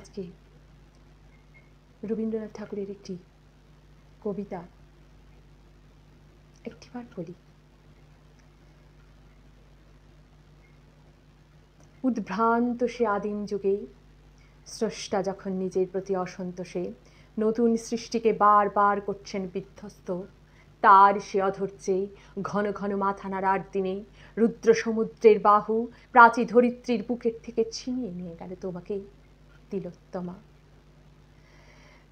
আজকে রবীন্দ্রনাথ ঠাকুরের একটি কবিতা একটিবার বলি। উদ্ভ্রান্ত সে আদিম যুগে স্রষ্টা যখন নিজের প্রতি অসন্তোষে নতুন সৃষ্টিকে বারবার করছেন বিধ্বস্ত, তার সে অধৈর্যে ঘন ঘন মাথা নাড়ার দিনে রুদ্র সমুদ্রের বাহু প্রাচী ধরিত্রীর বুকের থেকে ছিনিয়ে নিয়ে গেল তোমাকে তিলোত্তমা।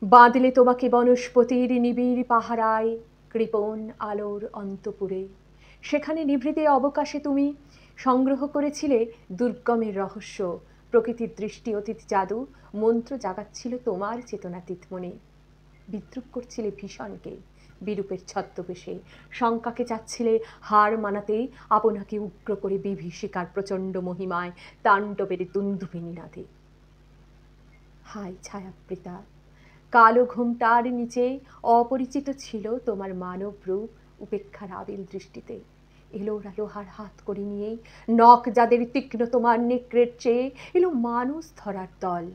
বাঁধলে তোমাকে বনস্পতির নিবিড় পাহারায় কৃপণ আলোর অন্তপুরে, সেখানে নিভৃতে অবকাশে তুমি সংগ্রহ করেছিলে দুর্গমের রহস্য। প্রকৃতির দৃষ্টি অতীত জাদু মন্ত্র জাগাচ্ছিল তোমার চেতনাতীত মনে। বিদ্রুপ করছিলে ভীষণকে বিরূপের ছদ্মবেশে, শঙ্কাকে চাচ্ছিলে হার মানাতে আপনাকে উগ্র করে বিভীষিকার প্রচণ্ড মহিমায় তাণ্ডবের দুন্দুভিনী নাদে। হায় ছায়াবৃতা, কালো ঘুমটার নিচে অপরিচিত ছিল তোমার মানব রূপ উপেক্ষার আবিল দৃষ্টিতে। এলোরা লোহার হাত করে নিয়ে নখ যাদের তীক্ষ্ণ তোমার নেকড়ের চেয়ে এলো মানুষ ধরার দল।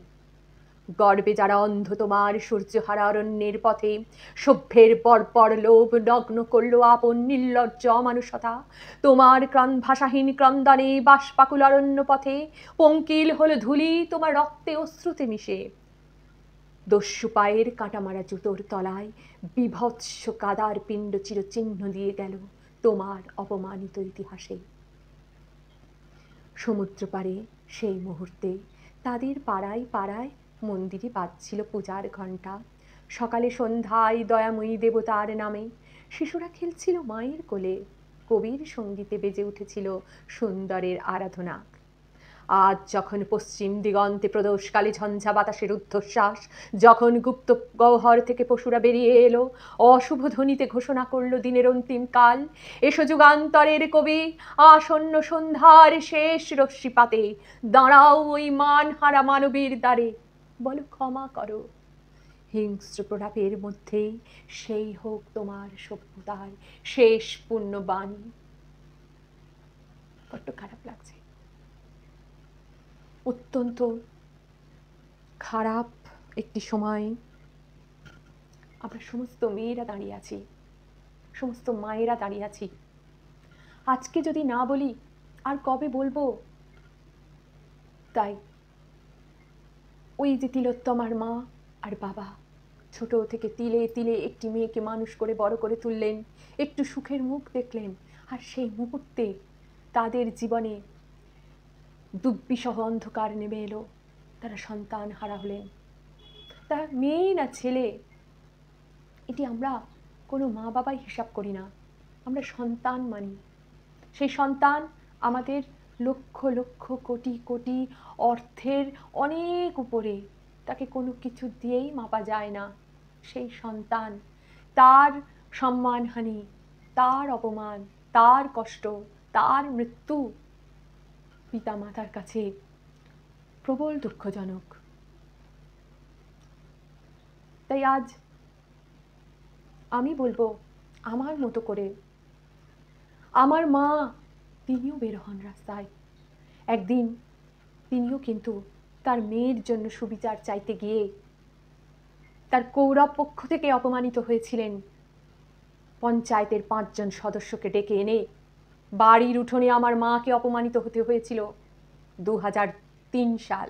গর্বে যারা অন্ধ তোমার সূর্যহারা অরণ্যের পথে, সভ্যের পরপর লোভ নগ্ন করলো আপন নির্লজ্জ অমানুষতা। তোমার ভাষাহীন ক্রন্দনে বাষ্পাকুল অরণ্য পথে পঙ্কিল হলো ধুলি তোমার রক্তে অশ্রুতে মিশে। দস্যু পায়ের কাঁটামারা জুতোর তলায় বিভৎস কাদার পিণ্ড চিরচিহ্ন দিয়ে গেল তোমার অপমানিত ইতিহাসে। সমুদ্র পারে সেই মুহূর্তে তাদের পাড়ায় পাড়ায় মন্দিরে বাজছিল পূজার ঘণ্টা। সকালে সন্ধ্যায় দয়াময়ী দেবতার নামে শিশুরা খেলছিল মায়ের কোলে। কবির সঙ্গীতে বেজে উঠেছিল সুন্দরের আরাধনা। আজ যখন পশ্চিম দিগন্তে প্রদোষকালে ঝঞ্ঝা বাতাসের ঊর্ধ্বশ্বাস, যখন গুপ্ত গহ্বর থেকে পশুরা বেরিয়ে এলো অশুভ ধ্বনিতে ঘোষণা করলো দিনের অন্তিম কাল, এসো যুগান্তরের কবি আসন্ন সন্ধ্যার শেষ রশ্মিপাতে, দাঁড়াও ওই মানহারা মানবীর দ্বারে, বলো ক্ষমা করো। হিংস্র প্রলাপের মধ্যেই সেই হোক তোমার সভ্যতার শেষ পুণ্যবাণী। বড্ড খারাপ লাগছে, অত্যন্ত খারাপ একটি সময় আমরা সমস্ত মেয়েরা দাঁড়িয়ে আছি, সমস্ত মায়েরা দাঁড়িয়ে আছি। আজকে যদি না বলি আর কবে বলবো? তাই ওই যে তিলোত্তমার মা আর বাবা ছোট থেকে তিলে তিলে একটি মেয়েকে মানুষ করে বড় করে তুললেন, একটু সুখের মুখ দেখলেন, আর সেই মুহূর্তে তাদের জীবনে দুর্বিষহ অন্ধকার নেমে এলো। তারা সন্তান হারা হলেন। তারা মেয়ে না ছেলে, এটি আমরা কোনো মা বাবাই হিসাব করি না, আমরা সন্তান মানি। সেই সন্তান আমাদের লক্ষ লক্ষ কোটি কোটি অর্থের অনেক উপরে, তাকে কোনো কিছু দিয়েই মাপা যায় না। সেই সন্তান, তার সম্মানহানি, তার অপমান, তার কষ্ট, তার মৃত্যু পিতা মাতার কাছে প্রবল দুঃখজনক। তাই আজ আমি বলবো আমার মতো করে, আমার মা তিনিও বের হন রাস্তায়। একদিন তিনিও কিন্তু তার মেয়ের জন্য সুবিচার চাইতে গিয়ে তার কৌরব পক্ষ থেকে অপমানিত হয়েছিলেন। পঞ্চায়েতের 5 জন সদস্যকে ডেকে এনে বাড়ির উঠোনে আমার মাকে অপমানিত হতে হয়েছিল 2003 সাল।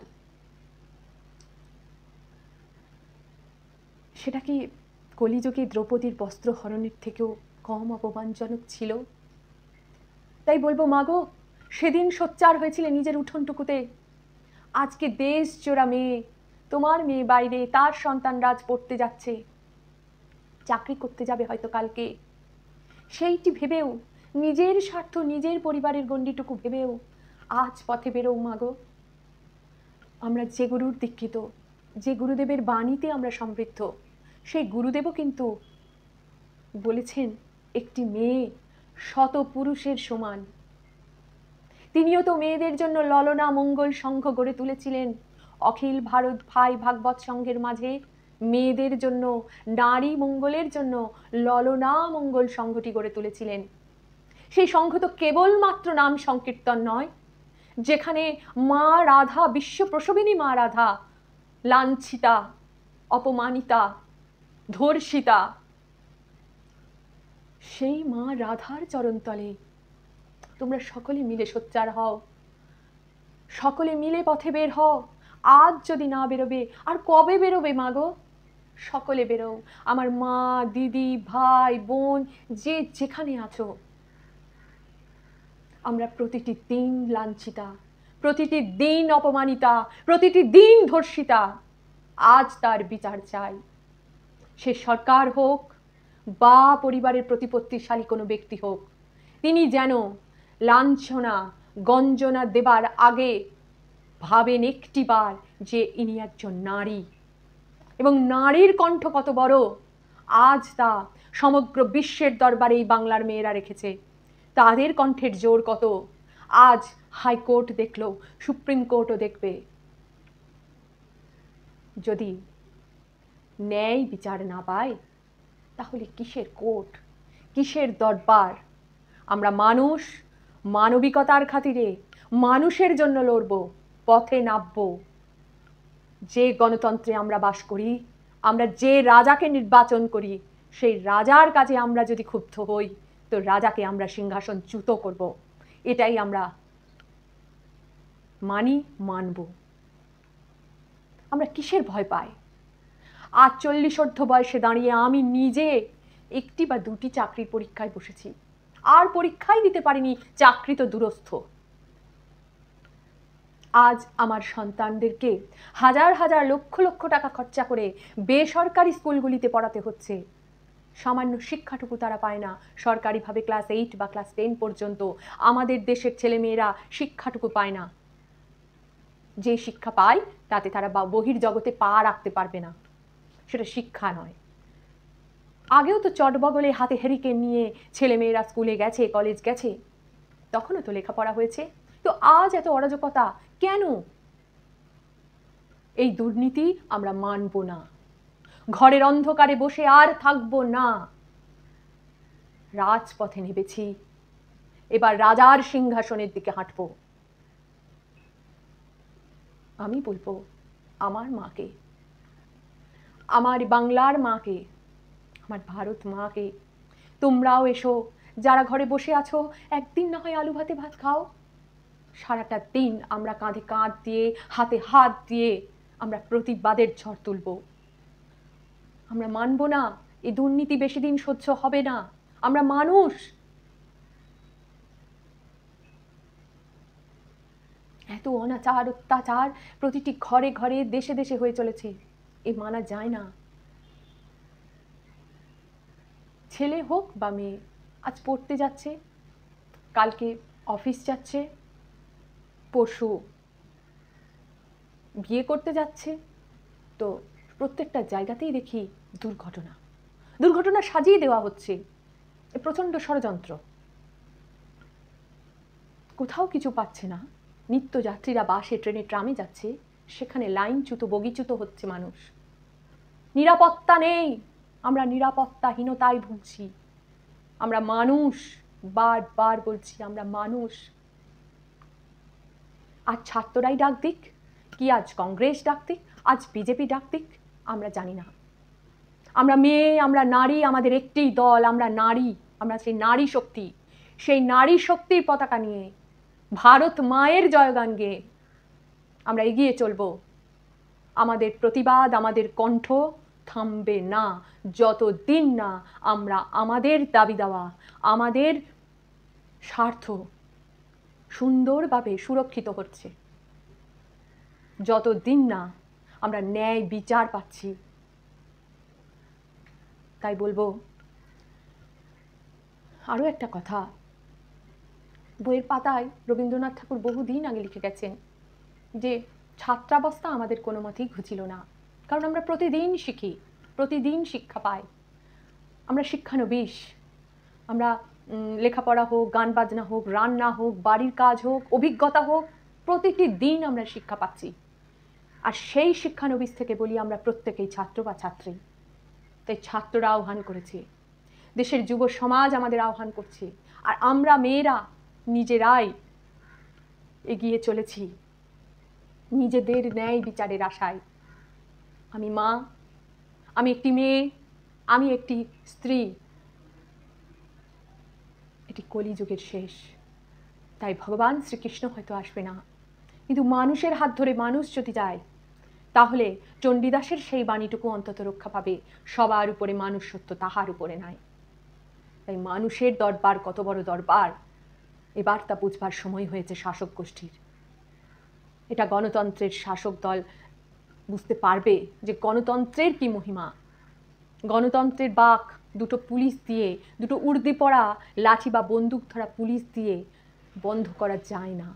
সেটা কি কলিযুগে দ্রৌপদীর বস্ত্র হরণের থেকেও কম অপমানজনক ছিল? তাই বলবো মাগো, সেদিন সোচ্চার হয়েছিলে নিজের উঠোনটুকুতে। আজকে দেশ জোড়া মেয়ে, তোমার মেয়ে বাইরে, তার সন্তান রাজ পড়তে যাচ্ছে, চাকরি করতে যাবে হয়তো কালকে। সেইটি ভেবেও, নিজের স্বার্থ, নিজের পরিবারের গণ্ডিটুকু ভেবেও আজ পথে বেরো মাগো। আমরা যে গুরুর দীক্ষিত, যে গুরুদেবের বাণীতে আমরা সমৃদ্ধ, সেই গুরুদেবও কিন্তু বলেছেন একটি মেয়ে শত পুরুষের সমান। তিনিও তো মেয়েদের জন্য ললনা মঙ্গল সংঘ গড়ে তুলেছিলেন। অখিল ভারত ভাই ভাগবত সংঘের মাঝে মেয়েদের জন্য, নারী মঙ্গলের জন্য ললনা মঙ্গল সংঘটি গড়ে তুলেছিলেন। সেই সংঘ তো কেবলমাত্র নাম সংকীর্তন নয়, যেখানে মা রাধা, বিশ্ব প্রসবিনী মা রাধা লাঞ্ছিতা, অপমানিতা, ধর্ষিতা, সেই মা রাধার চরণতলে তোমরা সকলে মিলে সোচ্চার হও, সকলে মিলে পথে বের হও। আজ যদি না বেরোবে আর কবে বেরোবে মা গো? সকলে বেরো, আমার মা, দিদি, ভাই, বোন, যে যেখানে আছো। আমরা প্রতিটি দিন লাঞ্ছিতা, প্রতিটি দিন অপমানিতা, প্রতিটি দিন ধর্ষিতা। আজ তার বিচার চাই। সে সরকার হোক বা পরিবারের প্রতিপত্তিশালী কোনো ব্যক্তি হোক, তিনি যেন লাঞ্ছনা গঞ্জনা দেবার আগে ভাবেন একটিবার যে ইনি একজন নারী, এবং নারীর কণ্ঠ কত বড় আজ তা সমগ্র বিশ্বের দরবারে এই বাংলার মেয়েরা রেখেছে। তাদের কণ্ঠের জোর কত আজ হাইকোর্ট দেখলো, সুপ্রিম কোর্টও দেখবে। যদি ন্যায় বিচার না পায় তাহলে কিসের কোর্ট, কিসের দরবার? আমরা মানুষ, মানবিকতার খাতিরে মানুষের জন্য লড়ব, পথে নামব। যে গণতন্ত্রে আমরা বাস করি, আমরা যে রাজাকে নির্বাচন করি, সেই রাজার কাছে আমরা যদি ক্ষুব্ধ হই তো রাজাকে আমরা সিংহাসন চ্যুত করব। এটাই আমরা মানি, মানব। আমরা কিসের ভয় পাই? আজ 40 বয়সে দাঁড়িয়ে আমি নিজে একটি বা দুটি চাকরির পরীক্ষায় বসেছি, আর পরীক্ষাই দিতে পারিনি, চাকরি তো দূরস্থ। আজ আমার সন্তানদেরকে হাজার হাজার লক্ষ লক্ষ টাকা খরচা করে বেসরকারি স্কুলগুলিতে পড়াতে হচ্ছে। সামান্য শিক্ষাটুকু তারা পায় না। সরকারিভাবে ক্লাস 8 বা ক্লাস 10 পর্যন্ত আমাদের দেশের ছেলেমেয়েরা শিক্ষাটুকু পায় না। যে শিক্ষা পায় তাতে তারা বহির জগতে পা রাখতে পারবে না, সেটা শিক্ষা নয়। আগেও তো চটবগলে হাতে হেরিকেন নিয়ে ছেলেমেয়েরা স্কুলে গেছে, কলেজ গেছে, তখনও তো লেখাপড়া হয়েছে। তো আজ এত অরাজকতা কেন? এই দুর্নীতি আমরা মানব না। ঘরের অন্ধকারে বসে আর থাকবো না। রাজপথে নেমেছি, এবার রাজার সিংহাসনের দিকে হাঁটব। আমি বলবো আমার মাকে, আমার বাংলার মাকে, আমার ভারত মাকে, তোমরাও এসো। যারা ঘরে বসে আছো, একদিন না হয় আলু ভাতে ভাত খাও। সারাটা দিন আমরা কাঁধে কাঁধ দিয়ে, হাতে হাত দিয়ে আমরা প্রতিবাদের ঝড় তুলব। আমরা মানব না এই দুর্নীতি বেশি দিন সহ্য হবে না। আমরা মানুষ। এত অনাচার অত্যাচার প্রতিটি ঘরে ঘরে দেশে দেশে হয়ে চলেছে, এ মানা যায় না। ছেলে হোক বা মেয়ে, আজ পড়তে যাচ্ছে, কালকে অফিস যাচ্ছে, পরশু বিয়ে করতে যাচ্ছে, তো প্রত্যেকটা জায়গাতেই দেখি দুর্ঘটনা। দুর্ঘটনা সাজিয়ে দেওয়া হচ্ছে, প্রচণ্ড ষড়যন্ত্র। কোথাও কিছু পাচ্ছে না। নিত্যযাত্রীরা বাসে, ট্রেনে, ট্রামে যাচ্ছে, সেখানে লাইনচ্যুত, বগিচ্যুত হচ্ছে মানুষ। নিরাপত্তা নেই, আমরা নিরাপত্তাহীনতায় ভুগছি। আমরা মানুষ, বারবার বলছি আমরা মানুষ। আজ ছাত্ররাই ডাক দিক, কি আজ কংগ্রেস ডাক দিক, আজ বিজেপি ডাক দিক, আমরা জানি না। আমরা মেয়ে, আমরা নারী, আমাদের একটি দল, আমরা নারী। আমরা সেই নারী শক্তি, সেই নারী শক্তির পতাকা নিয়ে ভারত মায়ের জয়গান গেয়ে আমরা এগিয়ে চলব। আমাদের প্রতিবাদ, আমাদের কণ্ঠ থামবে না যতদিন না আমরা আমাদের দাবি দেওয়া, আমাদের স্বার্থ সুন্দরভাবে সুরক্ষিত হচ্ছে, যতদিন না আমরা ন্যায় বিচার পাচ্ছি। তাই বলবো আরও একটা কথা। বইয়ের পাতায় রবীন্দ্রনাথ ঠাকুর বহুদিন আগে লিখে গেছেন যে ছাত্রাবস্থা আমাদের কোনো মতেই ঘুচিল না, কারণ আমরা প্রতিদিন শিখি, প্রতিদিন শিক্ষা পাই। আমরা শিক্ষানবিশ। আমরা লেখাপড়া হোক, গান বাজনা হোক, রান্না হোক, বাড়ির কাজ হোক, অভিজ্ঞতা হোক, প্রতিটি দিন আমরা শিক্ষা পাচ্ছি। আর সেই শিক্ষানবিশ থেকে বলি আমরা প্রত্যেকেই ছাত্র বা ছাত্রী। তাই ছাত্ররা আহ্বান করেছে, দেশের যুব সমাজ আমাদের আহ্বান করছে, আর আমরা মেয়েরা নিজেরাই এগিয়ে চলেছি নিজেদের ন্যায় বিচারের আশায়। আমি মা, আমি একটি মেয়ে, আমি একটি স্ত্রী। এটি কলিযুগের শেষ, তাই ভগবান শ্রীকৃষ্ণ হয়তো আসবে না, কিন্তু মানুষের হাত ধরে মানুষ যদি যায়, তাহলে চণ্ডীদাসের সেই বাণীটুকু অন্তত রক্ষা পাবে, সবার উপরে মানুষ সত্য, তাহার উপরে নাই। তাই মানুষের দরবার কত বড় দরবার, এবার তা বুঝবার সময় হয়েছে শাসক গোষ্ঠীর। এটা গণতন্ত্রের শাসক দল বুঝতে পারবে যে গণতন্ত্রের কি মহিমা। গণতন্ত্রের বাক দুটো পুলিশ দিয়ে, দুটো উর্দি পরা লাঠি বা বন্দুক ধরা পুলিশ দিয়ে বন্ধ করা যায় না।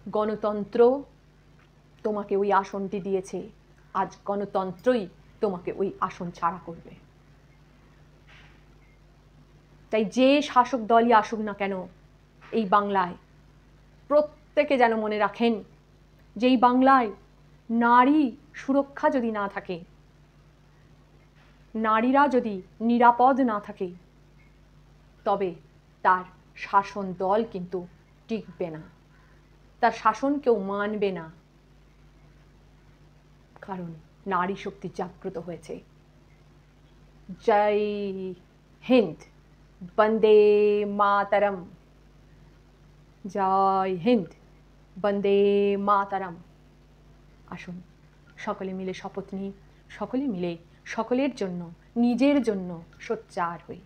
গণতন্ত্র তোমাকে ওই আসনটি দিয়েছে, আজ গণতন্ত্রই তোমাকে ওই আসন ছাড়া করবে। তাই যে শাসক দলই আসুক না কেন এই বাংলায়, প্রত্যেকে যেন মনে রাখেন যে এই বাংলায় নারী সুরক্ষা যদি না থাকে, নারীরা যদি নিরাপদ না থাকে, তবে তার শাসন দল কিন্তু টিকবে না, তার শাসন কেউ মানবে না। কারণ নারী শক্তি জাগ্রত হয়েছে। জয় হিন্দ, বন্দে মাতরম। জয় হিন্দ, বন্দে মাতরম। আসুন সকলে মিলে শপথ নিই, সকলে মিলে সকলের জন্য, নিজের জন্য সোচ্চার হই।